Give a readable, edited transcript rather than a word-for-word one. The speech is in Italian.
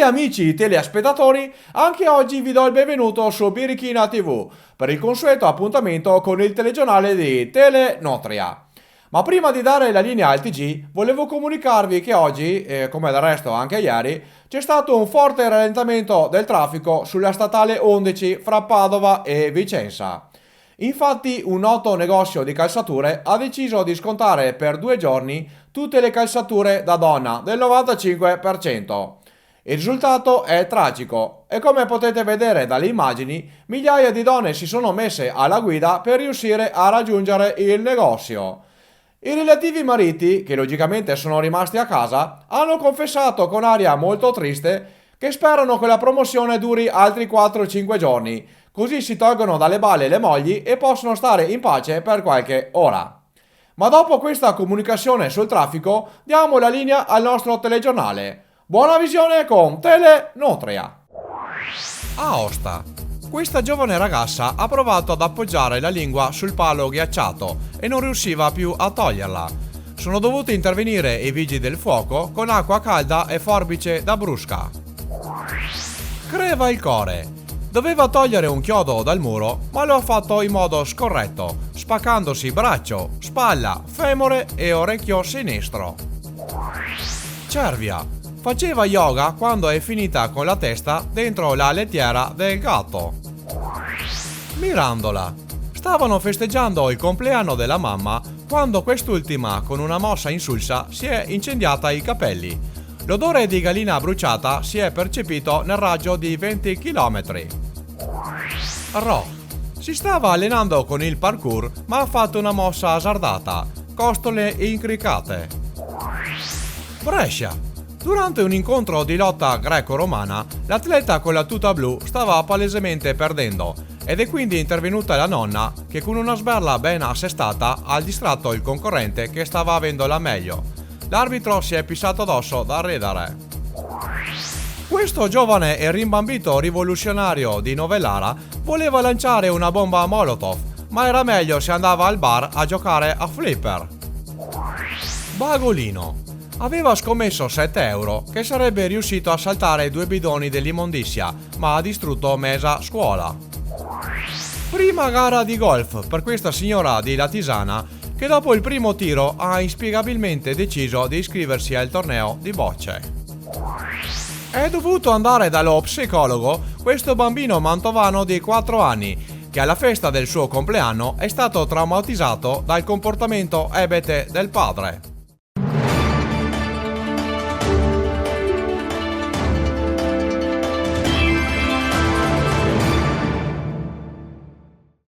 amici telespettatori, anche oggi vi do il benvenuto su Birichina TV per il consueto appuntamento con il telegiornale di Telenotria. Ma prima di dare la linea al TG, volevo comunicarvi che oggi, come del resto anche ieri, c'è stato un forte rallentamento del traffico sulla statale 11 fra Padova e Vicenza. Infatti un noto negozio di calzature ha deciso di scontare per 2 giorni tutte le calzature da donna del 95%. Il risultato è tragico e come potete vedere dalle immagini, migliaia di donne si sono messe alla guida per riuscire a raggiungere il negozio. I relativi mariti, che logicamente sono rimasti a casa, hanno confessato con aria molto triste che sperano che la promozione duri altri 4-5 giorni, così si tolgono dalle balle le mogli e possono stare in pace per qualche ora. Ma dopo questa comunicazione sul traffico, diamo la linea al nostro telegiornale. Buona visione con Telenotria. Aosta. Questa giovane ragazza ha provato ad appoggiare la lingua sul palo ghiacciato e non riusciva più a toglierla. Sono dovuti intervenire i vigili del fuoco con acqua calda e forbice da brusca. Creva il core. Doveva togliere un chiodo dal muro, ma lo ha fatto in modo scorretto, spaccandosi braccio, spalla, femore e orecchio sinistro. Cervia. Faceva yoga quando è finita con la testa dentro la lettiera del gatto. Mirandola. Stavano festeggiando il compleanno della mamma quando quest'ultima, con una mossa insulsa, si è incendiata i capelli. L'odore di gallina bruciata si è percepito nel raggio di 20 km. Ro. Si stava allenando con il parkour ma ha fatto una mossa azzardata, costole incricate. Brescia. Durante un incontro di lotta greco-romana, l'atleta con la tuta blu stava palesemente perdendo ed è quindi intervenuta la nonna che con una sberla ben assestata ha distratto il concorrente che stava avendo la meglio. L'arbitro si è pissato addosso da ridere. Questo giovane e rimbambito rivoluzionario di Novellara voleva lanciare una bomba Molotov, ma era meglio se andava al bar a giocare a flipper. Bagolino. Aveva scommesso 7 euro che sarebbe riuscito a saltare 2 bidoni dell'immondizia, ma ha distrutto mesa scuola. Prima gara di golf per questa signora di Latisana che dopo il primo tiro ha inspiegabilmente deciso di iscriversi al torneo di bocce. È dovuto andare dallo psicologo questo bambino mantovano di 4 anni che alla festa del suo compleanno è stato traumatizzato dal comportamento ebete del padre.